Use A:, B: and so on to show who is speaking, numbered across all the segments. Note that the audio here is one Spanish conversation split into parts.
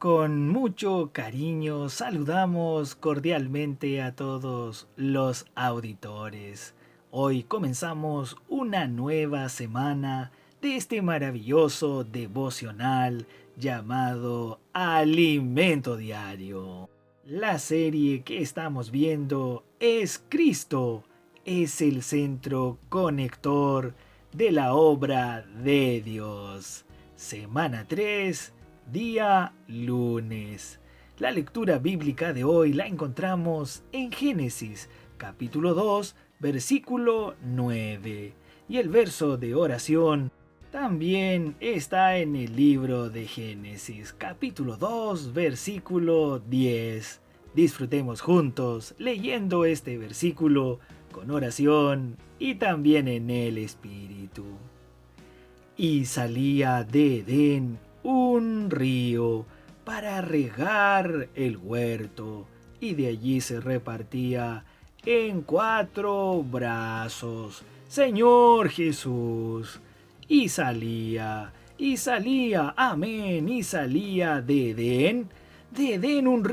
A: Con mucho cariño saludamos cordialmente a todos los auditores. Hoy comenzamos una nueva semana de este maravilloso devocional llamado Alimento Diario. La serie que estamos viendo es Cristo, es el centro conector de la obra de Dios. Semana 3, día lunes. La lectura bíblica de hoy la encontramos en Génesis, capítulo 2, versículo 9. Y el verso de oración también está en el libro de Génesis, capítulo 2, versículo 10. Disfrutemos juntos leyendo este versículo con oración y también en el Espíritu. Y salía de Edén un río para regar el huerto, y de allí se repartía en 4 brazos. Señor Jesús. Y salía, amén, y salía de Edén un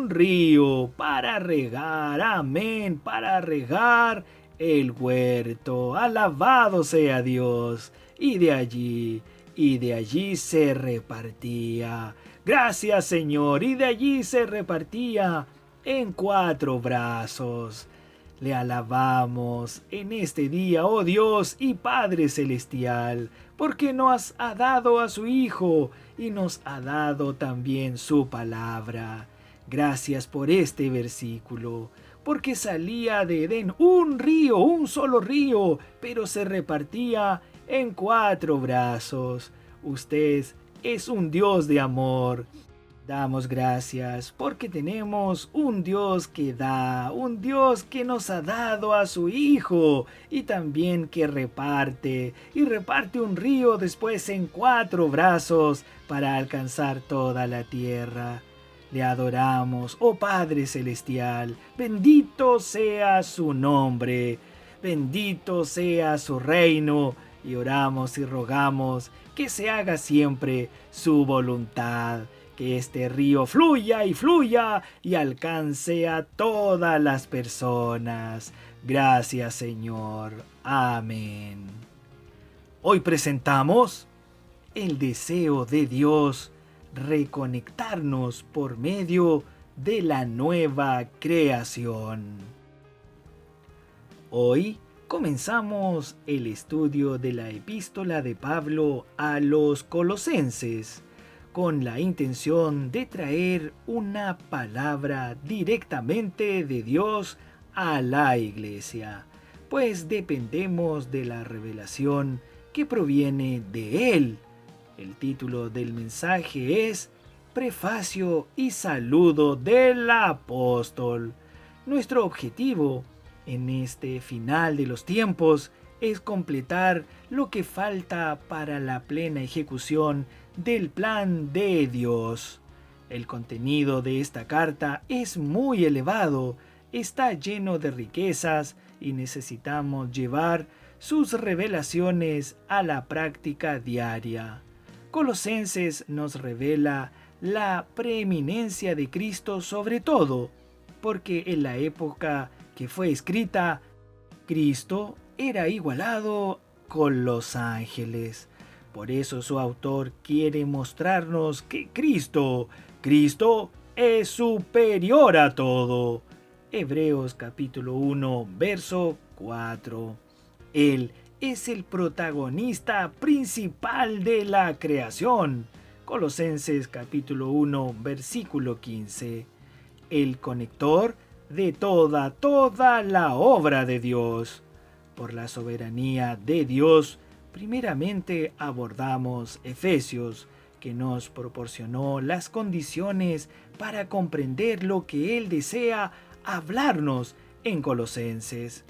A: río para regar, amén, para regar el huerto. Alabado sea Dios. Y de allí se repartía. Gracias, Señor. Y de allí se repartía en 4 brazos. Le alabamos en este día, oh Dios y Padre Celestial, porque nos ha dado a su Hijo y nos ha dado también su palabra. Gracias por este versículo, porque salía de Edén un solo río, pero se repartía en 4 brazos. Usted es un Dios de amor. Damos gracias porque tenemos un Dios que da, un Dios que nos ha dado a su Hijo y también que reparte un río después en 4 brazos para alcanzar toda la tierra. Le adoramos, oh Padre Celestial, bendito sea su nombre, bendito sea su reino, y oramos y rogamos que se haga siempre su voluntad. Que este río fluya y alcance a todas las personas. Gracias, Señor. Amén. Hoy presentamos el deseo de Dios reconectarnos por medio de la nueva creación. Hoy comenzamos el estudio de la epístola de Pablo a los Colosenses, con la intención de traer una palabra directamente de Dios a la iglesia, pues dependemos de la revelación que proviene de Él. El título del mensaje es Prefacio y saludo del apóstol. Nuestro objetivo en este final de los tiempos es completar lo que falta para la plena ejecución del plan de Dios. El contenido de esta carta es muy elevado, está lleno de riquezas y necesitamos llevar sus revelaciones a la práctica diaria. Colosenses nos revela la preeminencia de Cristo sobre todo, porque en la época que fue escrita, Cristo era igualado con los ángeles. Por eso su autor quiere mostrarnos que Cristo es superior a todo. Hebreos capítulo 1, verso 4. Él es el protagonista principal de la creación. Colosenses capítulo 1, versículo 15. El conector de toda la obra de Dios. Por la soberanía de Dios, primeramente abordamos Efesios, que nos proporcionó las condiciones para comprender lo que Él desea hablarnos en Colosenses.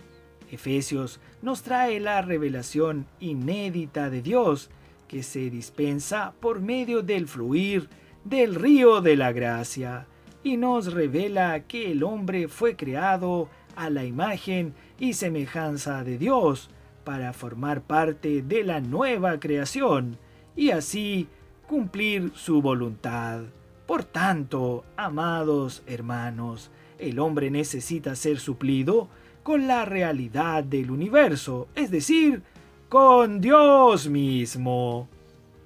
A: Efesios nos trae la revelación inédita de Dios, que se dispensa por medio del fluir del río de la gracia, y nos revela que el hombre fue creado a la imagen y semejanza de Dios para formar parte de la nueva creación y así cumplir su voluntad. Por tanto, amados hermanos, el hombre necesita ser suplido con la realidad del universo, es decir, con Dios mismo.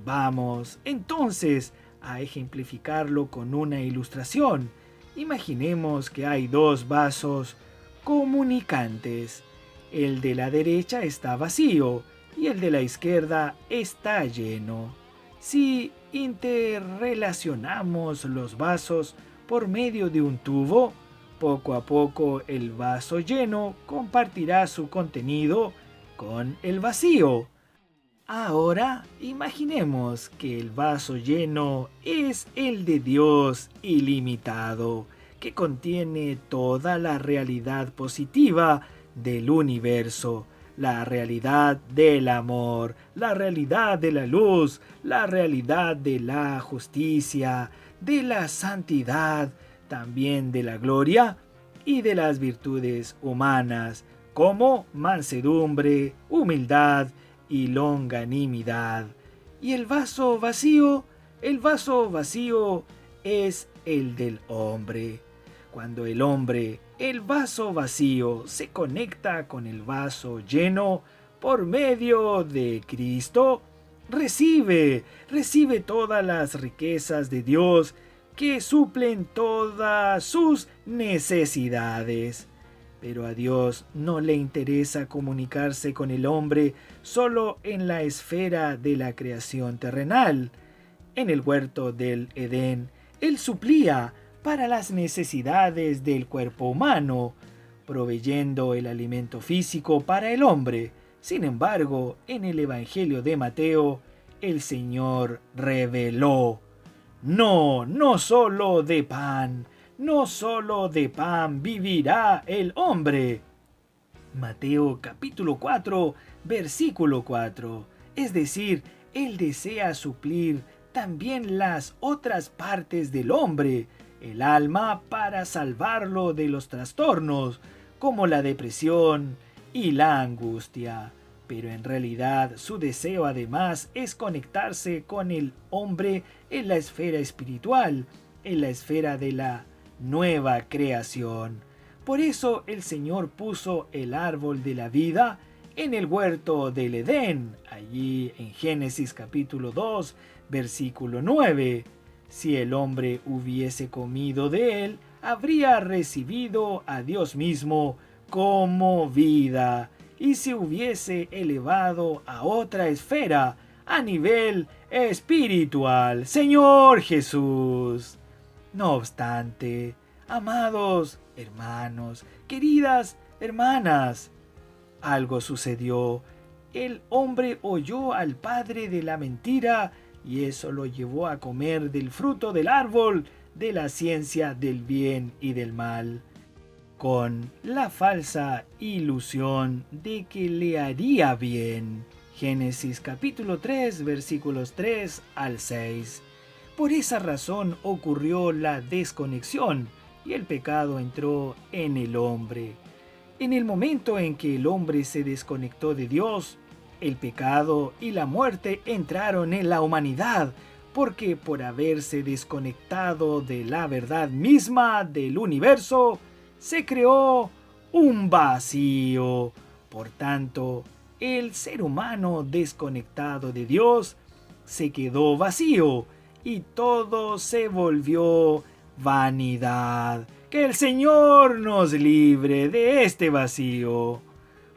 A: Vamos, entonces, a ejemplificarlo con una ilustración. Imaginemos que hay dos vasos comunicantes. El de la derecha está vacío y el de la izquierda está lleno. Si interrelacionamos los vasos por medio de un tubo, poco a poco el vaso lleno compartirá su contenido con el vacío. Ahora imaginemos que el vaso lleno es el de Dios ilimitado, que contiene toda la realidad positiva del universo, la realidad del amor, la realidad de la luz, la realidad de la justicia, de la santidad, también de la gloria y de las virtudes humanas, como mansedumbre, humildad y longanimidad. Y el vaso vacío es el del hombre. Cuando el vaso vacío, se conecta con el vaso lleno por medio de Cristo, recibe todas las riquezas de Dios que suplen todas sus necesidades. Pero a Dios no le interesa comunicarse con el hombre solo en la esfera de la creación terrenal. En el huerto del Edén, Él suplía para las necesidades del cuerpo humano, proveyendo el alimento físico para el hombre. Sin embargo, en el Evangelio de Mateo, el Señor reveló: no solo de pan vivirá el hombre. Mateo capítulo 4, versículo 4. Es decir, Él desea suplir también las otras partes del hombre, el alma, para salvarlo de los trastornos, como la depresión y la angustia. Pero en realidad su deseo además es conectarse con el hombre en la esfera espiritual, en la esfera de la nueva creación. Por eso el Señor puso el árbol de la vida en el huerto del Edén, allí en Génesis capítulo 2, versículo 9. Si el hombre hubiese comido de él, habría recibido a Dios mismo como vida y se hubiese elevado a otra esfera, a nivel espiritual. Señor Jesús. No obstante, amados hermanos, queridas hermanas, algo sucedió. El hombre oyó al padre de la mentira y eso lo llevó a comer del fruto del árbol de la ciencia del bien y del mal, con la falsa ilusión de que le haría bien. Génesis capítulo 3, versículos 3 al 6. Por esa razón ocurrió la desconexión y el pecado entró en el hombre. En el momento en que el hombre se desconectó de Dios, el pecado y la muerte entraron en la humanidad, porque por haberse desconectado de la verdad misma del universo, se creó un vacío. Por tanto, el ser humano desconectado de Dios se quedó vacío y todo se volvió vanidad. Que el Señor nos libre de este vacío.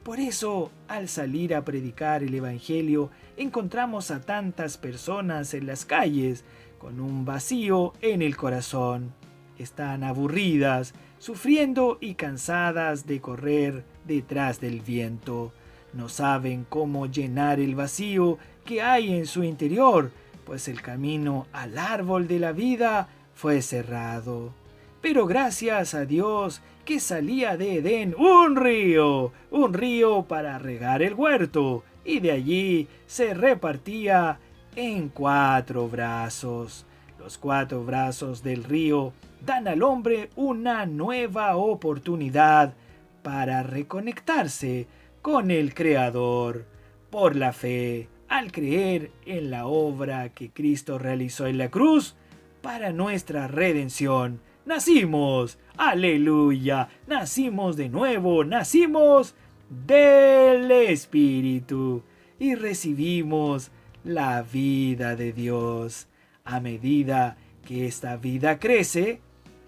A: Por eso, al salir a predicar el Evangelio, encontramos a tantas personas en las calles con un vacío en el corazón. Están aburridas, sufriendo y cansadas de correr detrás del viento. No saben cómo llenar el vacío que hay en su interior, pues el camino al árbol de la vida fue cerrado. Pero gracias a Dios que salía de Edén un río para regar el huerto, y de allí se repartía en 4 brazos. Los 4 brazos del río dan al hombre una nueva oportunidad para reconectarse con el Creador. Por la fe, al creer en la obra que Cristo realizó en la cruz para nuestra redención. Nacimos, aleluya, nacimos de nuevo, nacimos del Espíritu y recibimos la vida de Dios. A medida que esta vida crece,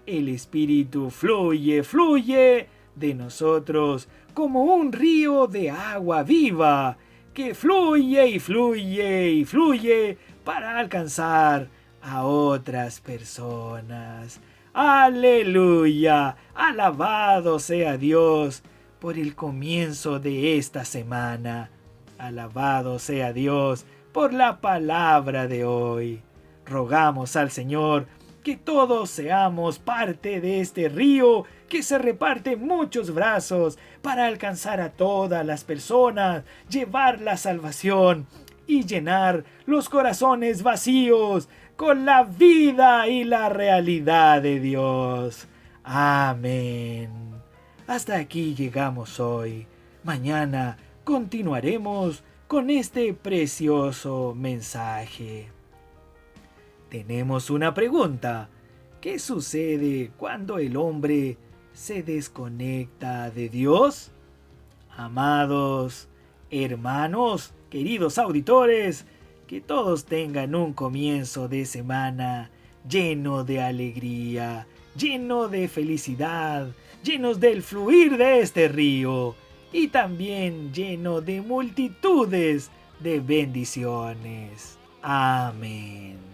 A: el Espíritu fluye de nosotros como un río de agua viva que fluye y fluye y fluye para alcanzar a otras personas. Aleluya, alabado sea Dios por el comienzo de esta semana. Alabado sea Dios por la palabra de hoy. Rogamos al Señor que todos seamos parte de este río que se reparte en muchos brazos para alcanzar a todas las personas, llevar la salvación y llenar los corazones vacíos con la vida y la realidad de Dios. Amén. Hasta aquí llegamos hoy. Mañana continuaremos con este precioso mensaje. Tenemos una pregunta. ¿Qué sucede cuando el hombre se desconecta de Dios? Amados hermanos, queridos auditores, que todos tengan un comienzo de semana lleno de alegría, lleno de felicidad, llenos del fluir de este río y también lleno de multitudes de bendiciones. Amén.